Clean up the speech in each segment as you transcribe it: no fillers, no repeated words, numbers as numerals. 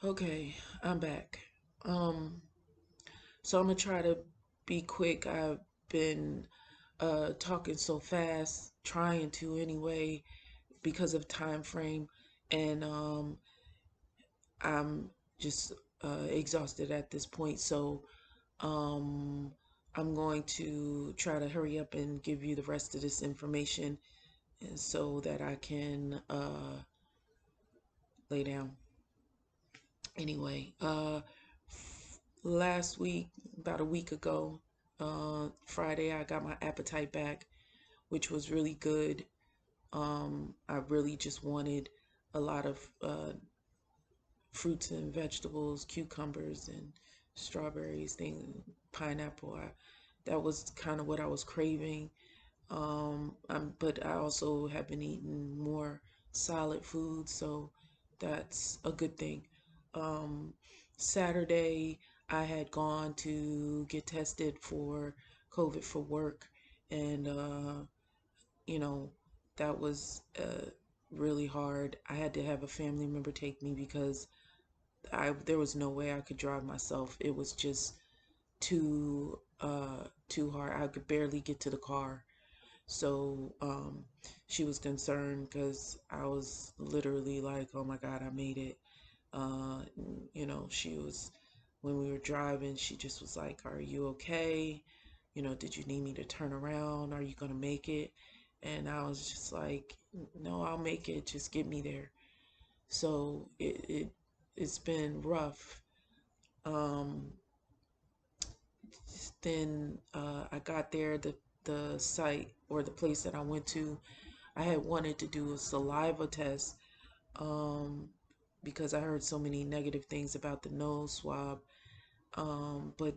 Okay, I'm back. Um, so I'm gonna try to be quick. I've been talking so fast, trying to anyway, because of time frame, and I'm just exhausted at this point. So um, I'm going to try to hurry up and give you the rest of this information, and so that I can lay down. Anyway, last week, about a week ago, Friday, I got my appetite back, which was really good. I really just wanted a lot of fruits and vegetables, cucumbers and strawberries, things, pineapple. That was kind of what I was craving. But I also have been eating more solid food, so that's a good thing. Um, Saturday, I had gone to get tested for COVID for work, and you know, that was really hard. I had to have a family member take me because there was no way I could drive myself. It was just too hard. I could barely get to the car. So she was concerned because I was literally like, oh my God, I made it. Uh, she was, when we were driving, she just was like, are you okay? Did you need me to turn around? Are you going to make it? And I was just like, no, I'll make it. Just get me there. So it's been rough. Um, then I got there, the site or the place that I went to, I had wanted to do a saliva test um, because I heard so many negative things about the nose swab, but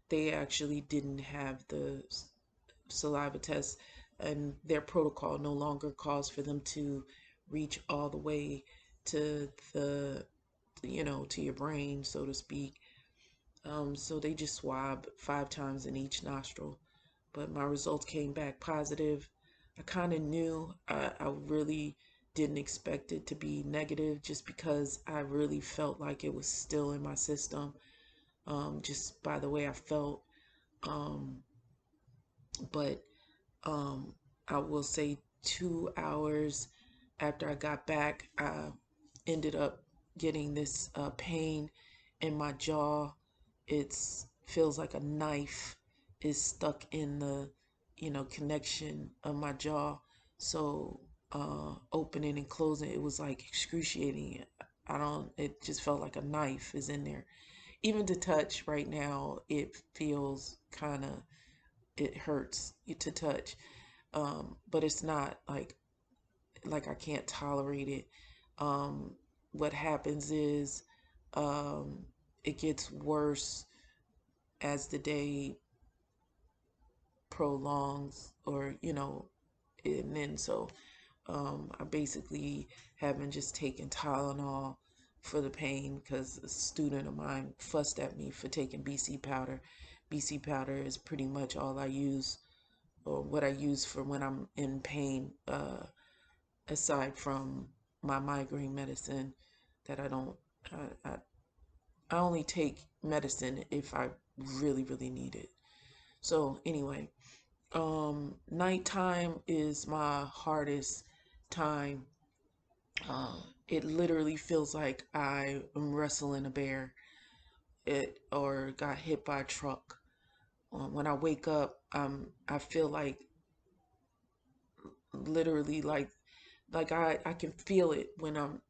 they actually didn't have the saliva test, and their protocol no longer calls for them to reach all the way to to your brain, so to speak. So they just swab 5 times in each nostril. But my results came back positive. I kind of knew. I really didn't expect it to be negative just because I really felt like it was still in my system, just by the way I felt. Um, but um, I will say 2 hours after I got back, I ended up getting this pain in my jaw. It feels like a knife is stuck in the, connection of my jaw. So opening and closing, it was like excruciating. It just felt like a knife is in there. Even to touch right now, it feels kind of, it hurts to touch. But it's not like I can't tolerate it. Um, what happens is um, it gets worse as the day prolongs, or and then so I basically haven't just taken Tylenol for the pain because a student of mine fussed at me for taking BC powder. BC powder is pretty much all I use, or what I use for when I'm in pain, aside from my migraine medicine that I don't, I, I, I only take medicine if I really, really need it. So anyway, nighttime is my hardest time. It literally feels like I am wrestling a bear, or got hit by a truck. When I wake up, I feel like literally like I can feel it when I'm,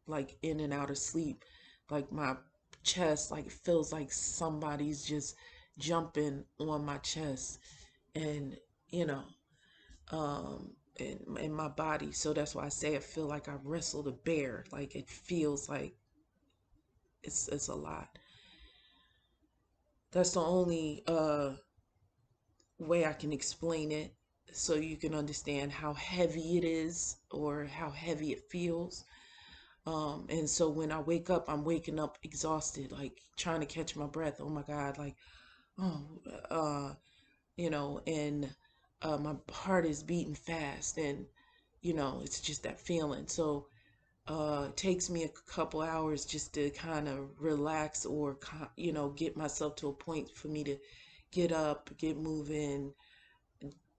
like in and out of sleep. Like my chest, like it feels like somebody's just jumping on my chest, and you know, in my body. So that's why I say I feel like I wrestled a bear. Like it feels like it's a lot. That's the only way I can explain it, so you can understand how heavy it is or how heavy it feels. And so when I wake up, I'm waking up exhausted, like trying to catch my breath. Oh my God, like, oh, uh, and my heart is beating fast, and it's just that feeling. So It takes me a couple hours just to kind of relax or, get myself to a point for me to get up, get moving,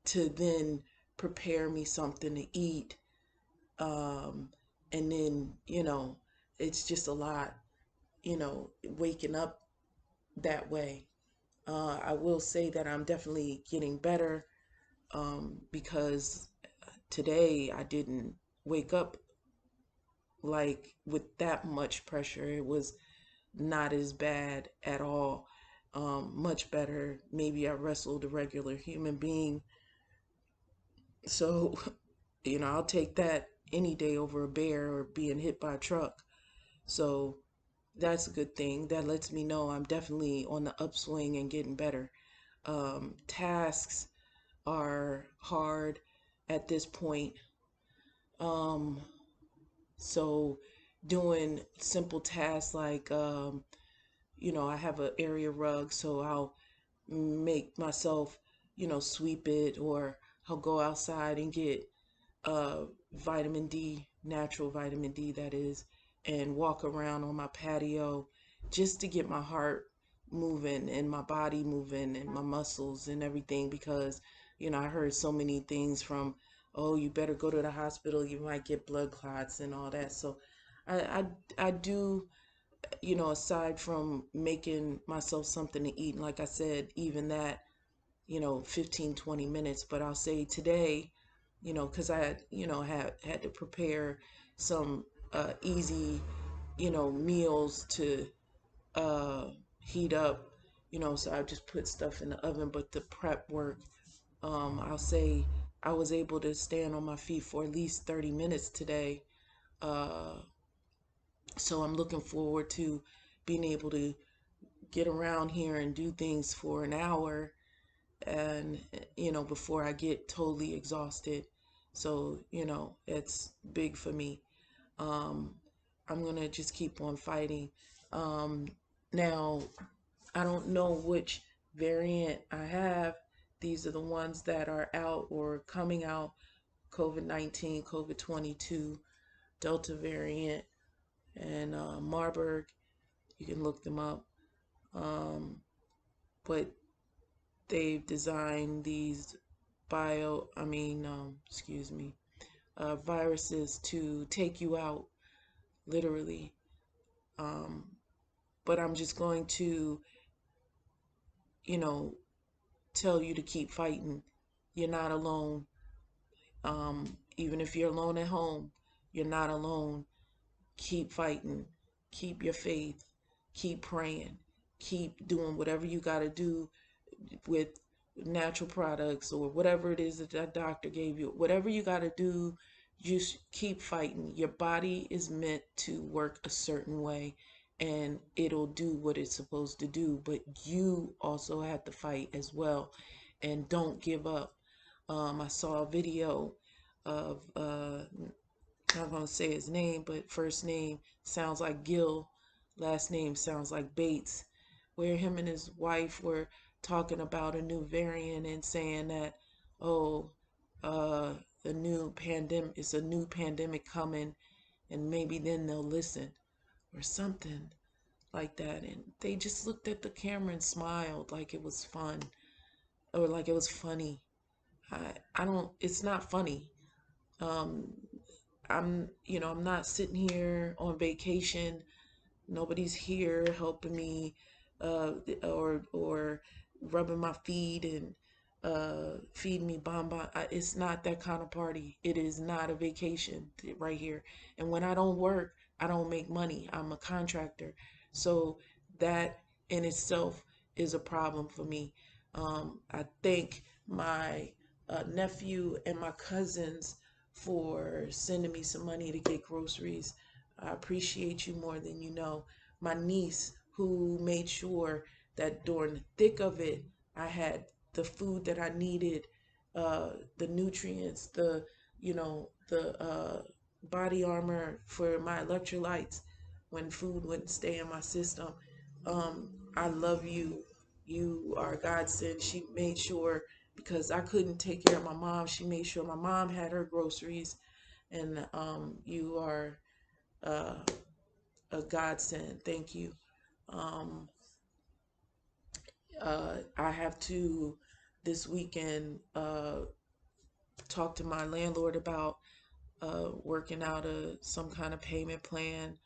to then prepare me something to eat. Um, and then, it's just a lot, waking up that way. I will say that I'm definitely getting better, because today I didn't wake up like with that much pressure. It was not as bad at all. Much better. Maybe I wrestled a regular human being. So, I'll take that any day over a bear or being hit by a truck. So that's a good thing. That lets me know I'm definitely on the upswing and getting better. Tasks are hard at this point. Um, so doing simple tasks like, I have an area rug, so I'll make myself, sweep it, or I'll go outside and get vitamin D, natural vitamin D that is, and walk around on my patio just to get my heart moving and my body moving and my muscles and everything, because I heard so many things from, oh, you better go to the hospital, you might get blood clots and all that. So I do, aside from making myself something to eat, and like I said, even that, 15, 20 minutes. But I'll say today, because I had, had to prepare some easy, meals to uh, heat up, so I just put stuff in the oven. But the prep work, I'll say I was able to stand on my feet for at least 30 minutes today. Uh, so I'm looking forward to being able to get around here and do things for an hour, and before I get totally exhausted. So it's big for me. um I'm gonna just keep on fighting. um Now, I don't know which variant I have. These are the ones that are out or coming out: COVID-19, COVID-22, Delta variant, and Marburg. You can look them up. But they've designed these viruses to take you out, literally. Um, but I'm just going to, you know, tell you to keep fighting. You're not alone. Even if you're alone at home, you're not alone. Keep fighting. Keep your faith. Keep praying. Keep doing whatever you got to do with natural products or whatever it is that that doctor gave you. Whatever you got to do, just keep fighting. Your body is meant to work a certain way, and it'll do what it's supposed to do, but you also have to fight as well, and don't give up. I saw a video of, not gonna say his name, but first name sounds like Gill, last name sounds like Bates, where him and his wife were talking about a new variant and saying that, oh, uh, the new pandemic, it's a new pandemic coming, and maybe then they'll listen or something like that. And they just looked at the camera and smiled like it was fun or like it was funny. I don't, it's not funny. Um, I'm not sitting here on vacation. Nobody's here helping me, or rubbing my feet and feeding me bonbon. It's not that kind of party. It is not a vacation right here. And when I don't work, I don't make money. I'm a contractor, so that in itself is a problem for me. I thank my nephew and my cousins for sending me some money to get groceries. I appreciate you more than you know. My niece, who made sure that during the thick of it, I had the food that I needed, the nutrients, the body armor for my electrolytes when food wouldn't stay in my system. I love you. You are a godsend. She made sure, because I couldn't take care of my mom, she made sure my mom had her groceries. And you are uh, a godsend. Thank you. Um, I have to this weekend talk to my landlord about working out some kind of payment plan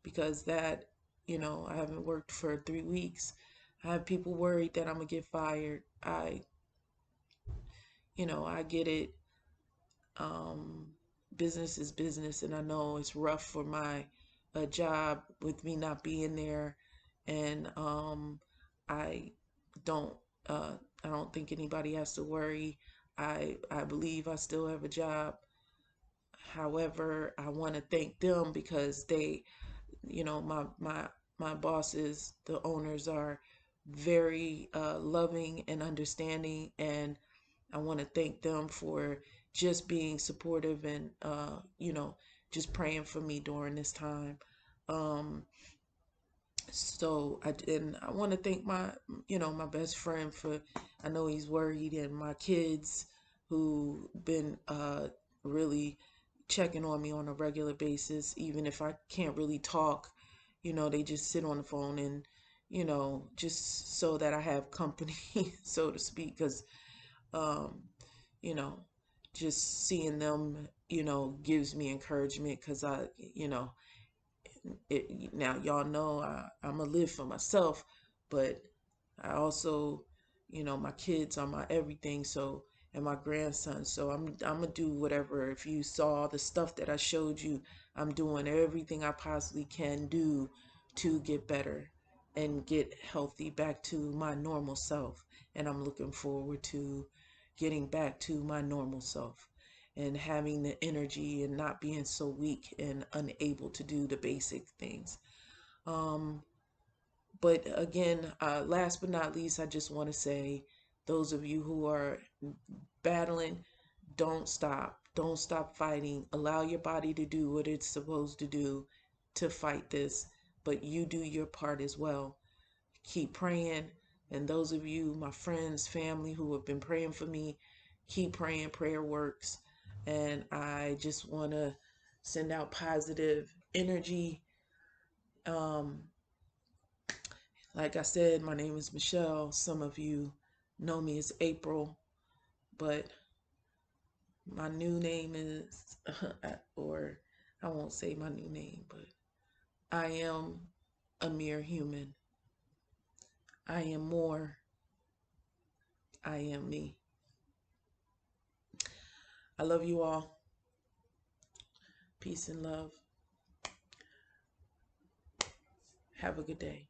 because that, I haven't worked for 3 weeks. I have people worried that I'm gonna get fired. I get it. Um, Business is business, and I know it's rough for my job with me not being there, and I don't uh, I don't think anybody has to worry. I believe I still have a job. However, I want to thank them because they, my bosses, the owners are very loving and understanding, and I want to thank them for just being supportive and just praying for me during this time. Um, I want to thank my best friend for, I know he's worried, and my kids who been really checking on me on a regular basis, even if I can't really talk. They just sit on the phone and just so that I have company, so to speak, because um, you know, just seeing them, gives me encouragement because now y'all know I'm gonna live for myself, but I also, my kids are my everything. So, and my grandson. So I'm gonna do whatever. If you saw the stuff that I showed you, I'm doing everything I possibly can do to get better and get healthy back to my normal self. And I'm looking forward to getting back to my normal self and having the energy and not being so weak and unable to do the basic things. Um, but again, last but not least, I just want to say, those of you who are battling, don't stop. Don't stop fighting. Allow your body to do what it's supposed to do to fight this, but you do your part as well. Keep praying. And those of you, my friends, family who have been praying for me, keep praying. Prayer works. And I just want to send out positive energy. Um, like I said, my name is Michelle. Some of you know me as April, but my new name is, or I won't say my new name, but I am a mere human. I am more. I am me. I love you all. Peace and love. Have a good day.